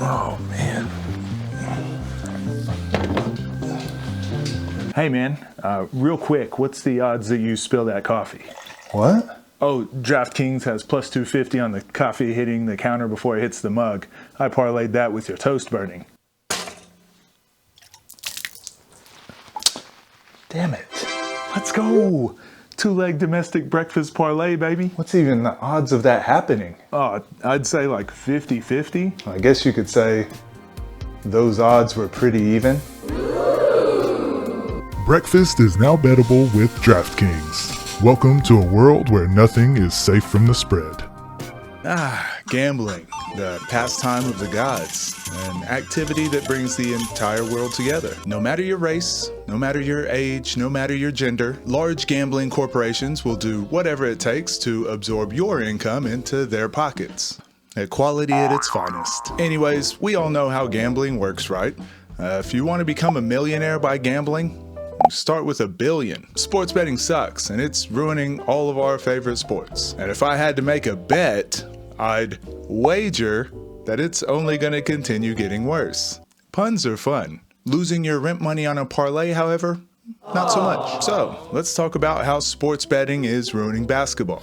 Oh, man. Hey, man, real quick, what's the odds that you spill that coffee? What? Oh, DraftKings has plus 250 on the coffee hitting the counter before it hits the mug. I parlayed that with your toast burning. Damn it. Let's go. Two-leg domestic breakfast parlay, baby. What's even the odds of that happening? Oh, I'd say like 50-50. I guess you could say those odds were pretty even. Breakfast is now bettable with DraftKings. Welcome to a world where nothing is safe from the spread. Gambling, the pastime of the gods, an activity that brings the entire world together. No matter your race, no matter your age, no matter your gender, large gambling corporations will do whatever it takes to absorb your income into their pockets. Equality at its finest. Anyways, we all know how gambling works, right? If you want to become a millionaire by gambling, start with $1 billion. Sports betting sucks, and it's ruining all of our favorite sports. And if I had to make a bet, I'd wager that it's only going to continue getting worse. Puns are fun. Losing your rent money on a parlay, however, not so much. So, let's talk about how sports betting is ruining basketball.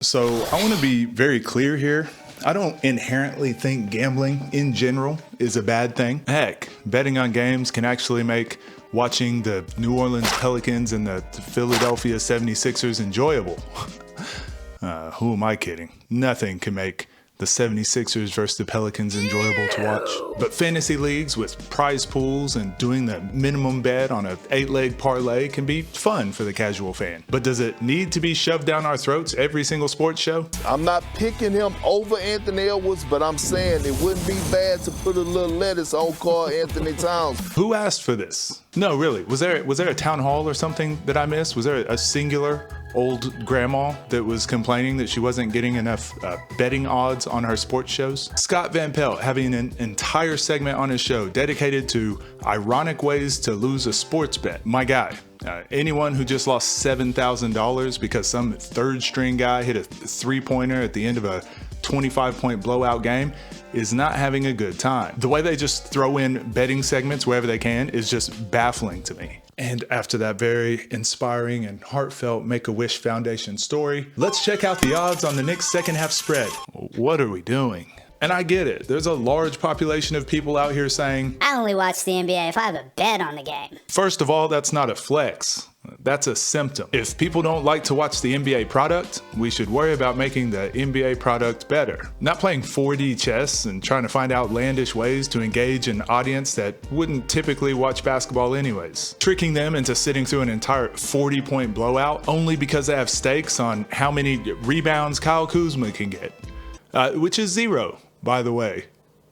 So, I want to be very clear here. I don't inherently think gambling in general is a bad thing. Heck, betting on games can actually make watching the New Orleans Pelicans and the Philadelphia 76ers enjoyable. Who am I kidding? Nothing can make the 76ers versus the Pelicans enjoyable to watch. But fantasy leagues with prize pools and doing the minimum bet on a 8-leg parlay can be fun for the casual fan. But does it need to be shoved down our throats every single sports show? I'm not picking him over Anthony Edwards, but I'm saying it wouldn't be bad to put a little lettuce on Karl Anthony Towns. Who asked for this? No, really. Was there a town hall or something that I missed? Was there a singular old grandma that was complaining that she wasn't getting enough betting odds on her sports shows? Scott Van Pelt having an entire segment on his show dedicated to ironic ways to lose a sports bet. My guy, anyone who just lost $7,000 because some third string guy hit a 3-pointer at the end of a 25-point blowout game is not having a good time. The way they just throw in betting segments wherever they can is just baffling to me. And after that very inspiring and heartfelt Make-A-Wish Foundation story, let's check out the odds on the Knicks' second half spread. What are we doing? And I get it. There's a large population of people out here saying, I only watch the NBA if I have a bet on the game. First of all, that's not a flex. That's a symptom. If people don't like to watch the NBA product, we should worry about making the NBA product better. Not playing 4D chess and trying to find outlandish ways to engage an audience that wouldn't typically watch basketball anyways. Tricking them into sitting through an entire 40-point blowout only because they have stakes on how many rebounds Kyle Kuzma can get. Which is 0, by the way.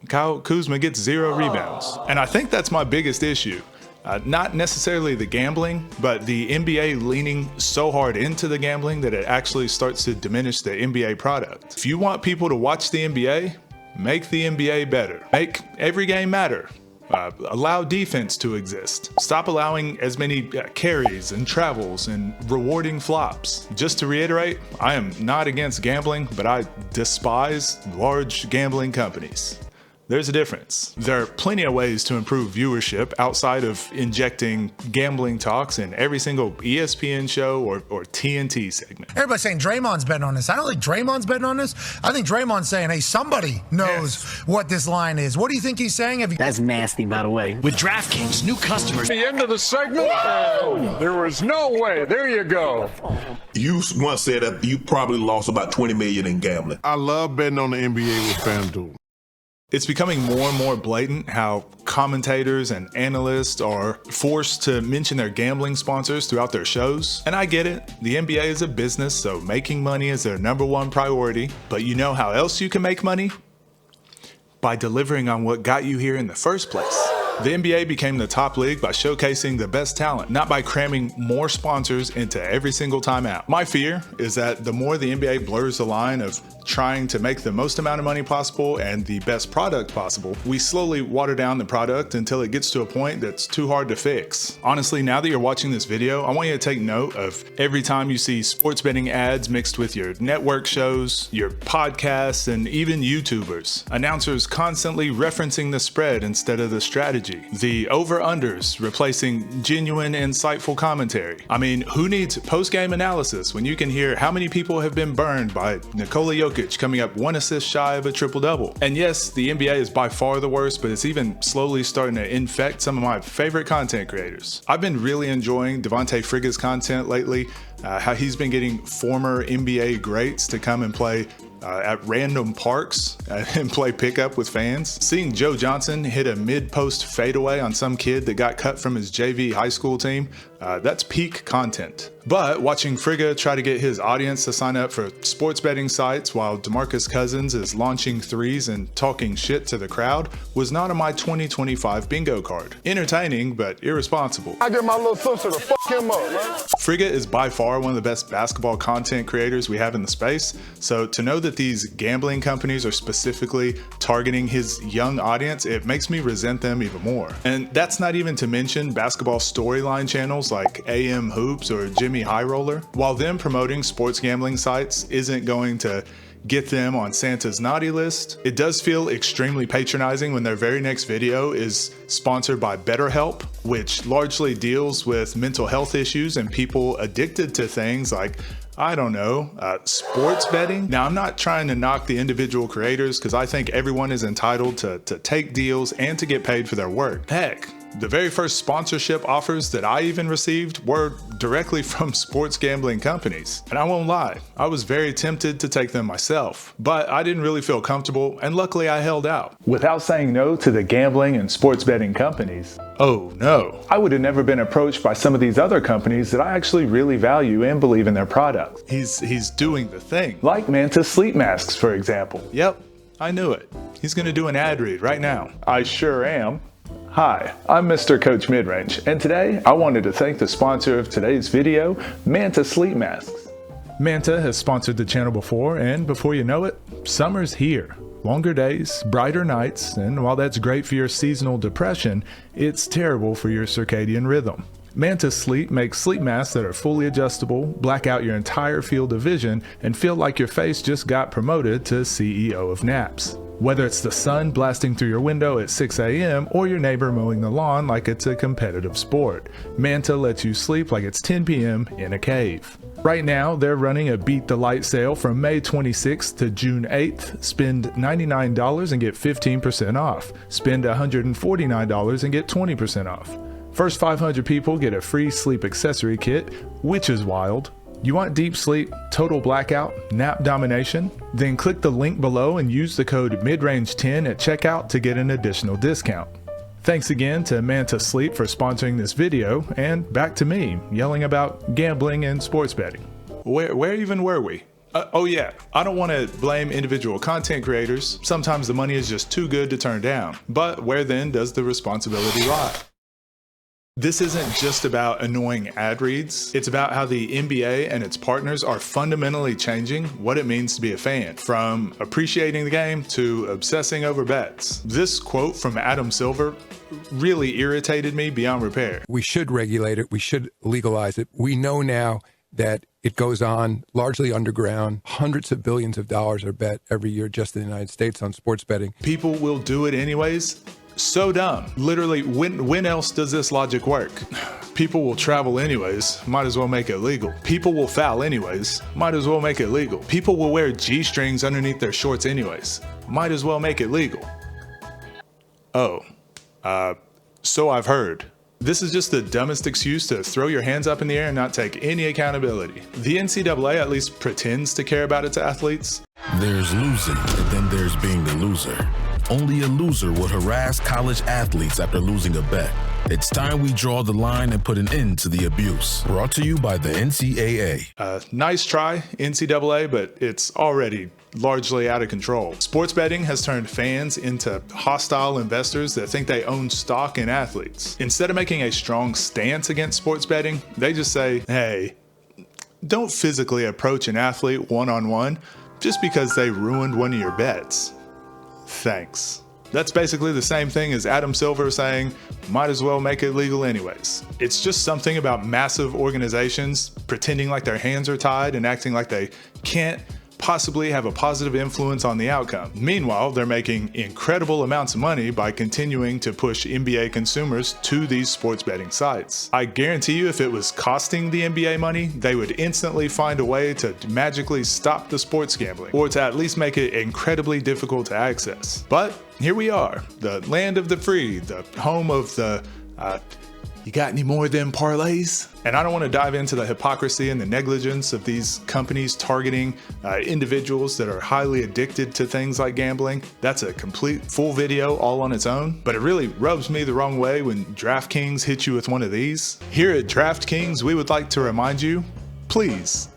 Kyle Kuzma gets 0 rebounds. And I think that's my biggest issue. Not necessarily the gambling, but the NBA leaning so hard into the gambling that it actually starts to diminish the NBA product. If you want people to watch the NBA, make the NBA better. Make every game matter. Allow defense to exist. Stop allowing as many carries and travels and rewarding flops. Just to reiterate, I am not against gambling, but I despise large gambling companies. There's a difference. There are plenty of ways to improve viewership outside of injecting gambling talks in every single ESPN show or TNT segment. Everybody's saying Draymond's betting on this. I don't think Draymond's betting on this. I think Draymond's saying, hey, somebody knows what this line is. What do you think he's saying? That's nasty, by the way. With DraftKings, new customers. The end of the segment? Whoa! There was no way. There you go. You once said that you probably lost about $20 million in gambling. I love betting on the NBA with FanDuel. It's becoming more and more blatant how commentators and analysts are forced to mention their gambling sponsors throughout their shows. And I get it, the NBA is a business, so making money is their #1 priority. But you know how else you can make money? By delivering on what got you here in the first place. The NBA became the top league by showcasing the best talent, not by cramming more sponsors into every single timeout. My fear is that the more the NBA blurs the line of trying to make the most amount of money possible and the best product possible, we slowly water down the product until it gets to a point that's too hard to fix. Honestly, now that you're watching this video, I want you to take note of every time you see sports betting ads mixed with your network shows, your podcasts, and even YouTubers. Announcers constantly referencing the spread instead of the strategy. The over-unders replacing genuine, insightful commentary. I mean, who needs post-game analysis when you can hear how many people have been burned by Nikola Jokic coming up 1 assist shy of a triple-double? And yes, the NBA is by far the worst, but it's even slowly starting to infect some of my favorite content creators. I've been really enjoying Devontae Frigga's content lately, how he's been getting former NBA greats to come and play at random parks and play pickup with fans. Seeing Joe Johnson hit a mid-post fadeaway on some kid that got cut from his JV high school team, that's peak content. But watching Frigga try to get his audience to sign up for sports betting sites while DeMarcus Cousins is launching threes and talking shit to the crowd was not on my 2025 bingo card. Entertaining, but irresponsible. I get my little sister to fuck him up, man. Frigga is by far one of the best basketball content creators we have in the space, so to know that these gambling companies are specifically targeting his young audience, it makes me resent them even more. And that's not even to mention basketball storyline channels like AM Hoops or Jimmy High Roller. While them promoting sports gambling sites isn't going to get them on Santa's naughty list, it does feel extremely patronizing when their very next video is sponsored by BetterHelp, which largely deals with mental health issues and people addicted to things like, I don't know, sports betting. Now, I'm not trying to knock the individual creators because I think everyone is entitled to take deals and to get paid for their work. Heck, the very first sponsorship offers that I even received were directly from sports gambling companies. And I won't lie, I was very tempted to take them myself, but I didn't really feel comfortable, and luckily I held out. Without saying no to the gambling and sports betting companies, oh no, I would have never been approached by some of these other companies that I actually really value and believe in their products. He's doing the thing. Like Manta sleep masks, for example. Yep, I knew it. He's gonna do an ad read right now. I sure am. Hi, I'm Mr. Coach Midrange, and today I wanted to thank the sponsor of today's video, Manta Sleep Masks. Manta has sponsored the channel before, and before you know it, summer's here. Longer days, brighter nights, and while that's great for your seasonal depression, it's terrible for your circadian rhythm. Manta Sleep makes sleep masks that are fully adjustable, black out your entire field of vision, and feel like your face just got promoted to CEO of naps. Whether it's the sun blasting through your window at 6 a.m. or your neighbor mowing the lawn like it's a competitive sport, Manta lets you sleep like it's 10 p.m. in a cave. Right now, they're running a Beat the Light sale from May 26th to June 8th. Spend $99 and get 15% off. Spend $149 and get 20% off. First 500 people get a free sleep accessory kit, which is wild. You want deep sleep, total blackout, nap domination? Then click the link below and use the code MIDRANGE10 at checkout to get an additional discount. Thanks again to Manta Sleep for sponsoring this video, and back to me yelling about gambling and sports betting. Where even were we? Oh yeah, I don't want to blame individual content creators. Sometimes the money is just too good to turn down. But where then does the responsibility lie? This isn't just about annoying ad reads. It's about how the NBA and its partners are fundamentally changing what it means to be a fan, from appreciating the game to obsessing over bets. This quote from Adam Silver really irritated me beyond repair. We should regulate it. We should legalize it. We know now that it goes on largely underground. Hundreds of billions of dollars are bet every year just in the United States on sports betting. People will do it anyways. So dumb. Literally, when else does this logic work? People will travel anyways, might as well make it legal. People will foul anyways, might as well make it legal. People will wear G-strings underneath their shorts anyways, might as well make it legal. Oh, so I've heard. This is just the dumbest excuse to throw your hands up in the air and not take any accountability. The NCAA at least pretends to care about its athletes. There's losing, and then there's being the loser. Only a loser would harass college athletes after losing a bet. It's time we draw the line and put an end to the abuse. Brought to you by the NCAA. Nice try, NCAA, but it's already largely out of control. Sports betting has turned fans into hostile investors that think they own stock in athletes. Instead of making a strong stance against sports betting, they just say, hey, don't physically approach an athlete one-on-one just because they ruined one of your bets. Thanks. That's basically the same thing as Adam Silver saying, might as well make it legal anyways. It's just something about massive organizations pretending like their hands are tied and acting like they can't possibly have a positive influence on the outcome. Meanwhile, they're making incredible amounts of money by continuing to push NBA consumers to these sports betting sites. I guarantee you if it was costing the NBA money, they would instantly find a way to magically stop the sports gambling, or to at least make it incredibly difficult to access. But here we are, the land of the free, the home of the, you got any more of them parlays? And I don't want to dive into the hypocrisy and the negligence of these companies targeting individuals that are highly addicted to things like gambling. That's a complete full video all on its own, but it really rubs me the wrong way when DraftKings hit you with one of these. Here at DraftKings, we would like to remind you, please,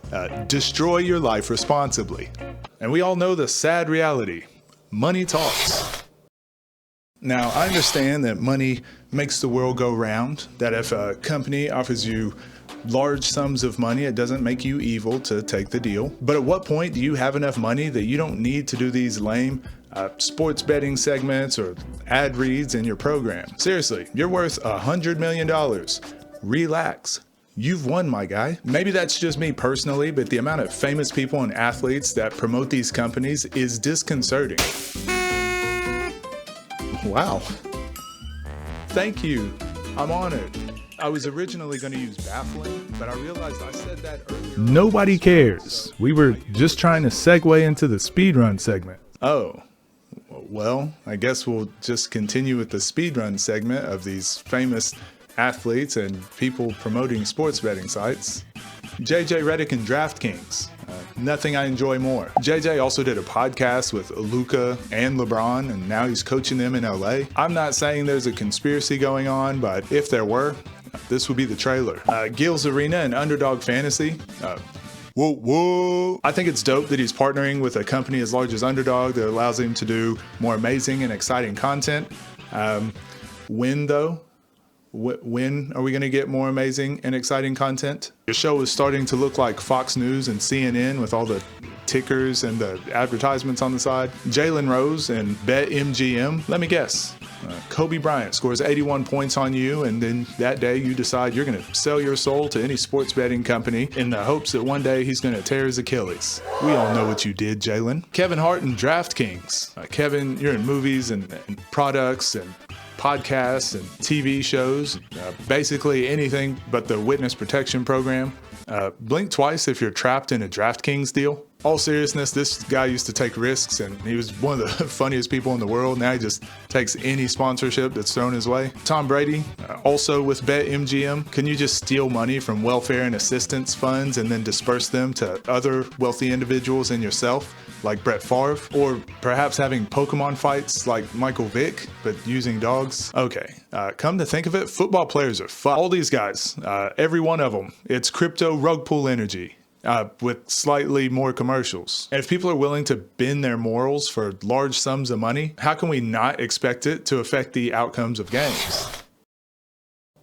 destroy your life responsibly. And we all know the sad reality, money talks. Now, I understand that money makes the world go round, that if a company offers you large sums of money, it doesn't make you evil to take the deal. But at what point do you have enough money that you don't need to do these lame sports betting segments or ad reads in your program? Seriously, you're worth $100 million. Relax. You've won, my guy. Maybe that's just me personally, but the amount of famous people and athletes that promote these companies is disconcerting. Wow. Thank you. I'm honored. I was originally going to use baffling, but I realized I said that earlier. Nobody cares. We were just trying to segue into the speedrun segment. Oh, well, I guess we'll just continue with the speedrun segment of these famous athletes and people promoting sports betting sites. JJ Redick and DraftKings. Nothing I enjoy more. JJ also did a podcast with Luka and LeBron, and now he's coaching them in LA. I'm not saying there's a conspiracy going on, but if there were, this would be the trailer. Gil's Arena and Underdog Fantasy. Whoa. I think it's dope that he's partnering with a company as large as Underdog that allows him to do more amazing and exciting content. When though? When are we going to get more amazing and exciting content? Your show is starting to look like Fox News and CNN with all the tickers and the advertisements on the side. Jalen Rose and BetMGM. Let me guess. Kobe Bryant scores 81 points on you, and then that day you decide you're going to sell your soul to any sports betting company in the hopes that one day he's going to tear his Achilles. We all know what you did, Jalen. Kevin Hart and DraftKings. Kevin, you're in movies and products and podcasts and TV shows, basically anything but the witness protection program. Blink twice if you're trapped in a DraftKings deal. All seriousness, this guy used to take risks and he was one of the funniest people in the world. Now he just takes any sponsorship that's thrown his way. Tom Brady, also with BetMGM. Can you just steal money from welfare and assistance funds and then disperse them to other wealthy individuals and yourself, like Brett Favre? Or perhaps having Pokemon fights like Michael Vick, but using dogs? Okay, come to think of it, football players are fucked. All these guys, every one of them, it's crypto rug pull energy. With slightly more commercials. And if people are willing to bend their morals for large sums of money, how can we not expect it to affect the outcomes of games?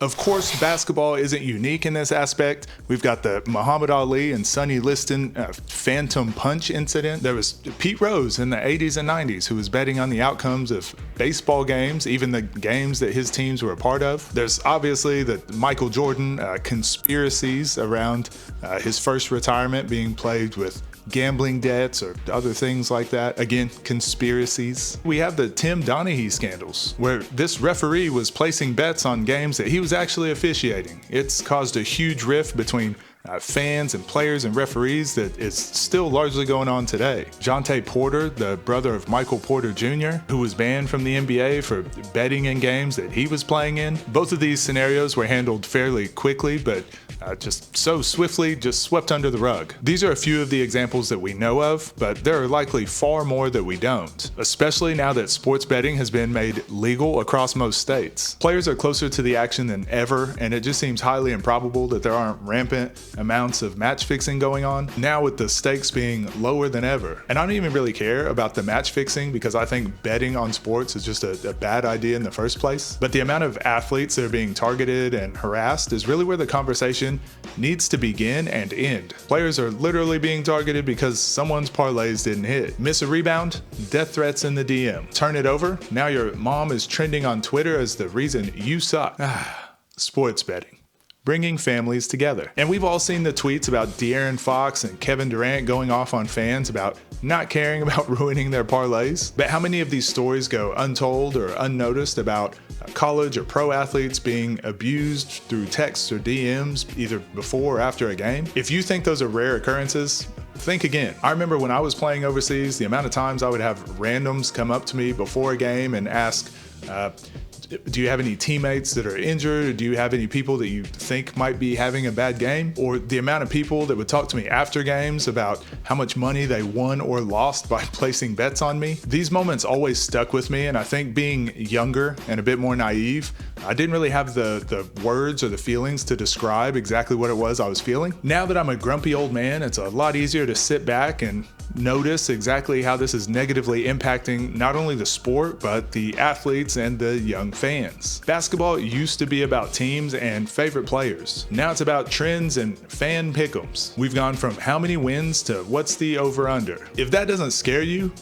Of course, basketball isn't unique in this aspect. We've got the Muhammad Ali and Sonny Liston phantom punch incident. There was Pete Rose in the 80s and 90s who was betting on the outcomes of baseball games, even the games that his teams were a part of. There's obviously the Michael Jordan conspiracies around his first retirement being plagued with gambling debts or other things like that. Again, conspiracies. We have the Tim Donaghy scandals, where this referee was placing bets on games that he was actually officiating. It's caused a huge rift between fans and players and referees that is still largely going on today. Jonte Porter, the brother of Michael Porter Jr., who was banned from the NBA for betting in games that he was playing in. Both of these scenarios were handled fairly quickly, but just so swiftly, just swept under the rug. These are a few of the examples that we know of, but there are likely far more that we don't, especially now that sports betting has been made legal across most states. Players are closer to the action than ever, and it just seems highly improbable that there aren't rampant amounts of match fixing going on, now with the stakes being lower than ever. And I don't even really care about the match fixing because I think betting on sports is just a bad idea in the first place. But the amount of athletes that are being targeted and harassed is really where the conversation needs to begin and end. Players are literally being targeted because someone's parlays didn't hit. Miss a rebound? Death threats in the DM. Turn it over? Now your mom is trending on Twitter as the reason you suck. Sports betting. Bringing families together. And we've all seen the tweets about De'Aaron Fox and Kevin Durant going off on fans about not caring about ruining their parlays. But how many of these stories go untold or unnoticed about college or pro athletes being abused through texts or DMs either before or after a game? If you think those are rare occurrences, think again. I remember when I was playing overseas, the amount of times I would have randoms come up to me before a game and ask, do you have any teammates that are injured? Or do you have any people that you think might be having a bad game? Or the amount of people that would talk to me after games about how much money they won or lost by placing bets on me. These moments always stuck with me, and I think being younger and a bit more naive, I didn't really have the words or the feelings to describe exactly what it was I was feeling. Now that I'm a grumpy old man, it's a lot easier to sit back and notice exactly how this is negatively impacting not only the sport, but the athletes and the young fans. Basketball used to be about teams and favorite players. Now it's about trends and fan pick'ems. We've gone from how many wins to what's the over-under. If that doesn't scare you,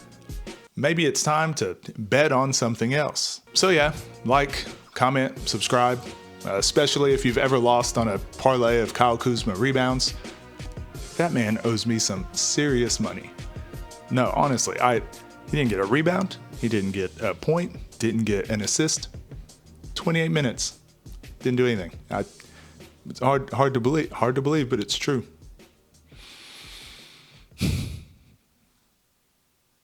maybe it's time to bet on something else. So yeah, like, comment, subscribe, especially if you've ever lost on a parlay of Kyle Kuzma rebounds. That man owes me some serious money. No, honestly, he didn't get a rebound, he didn't get a point, didn't get an assist. 28 minutes, didn't do anything. It's hard to believe, but it's true.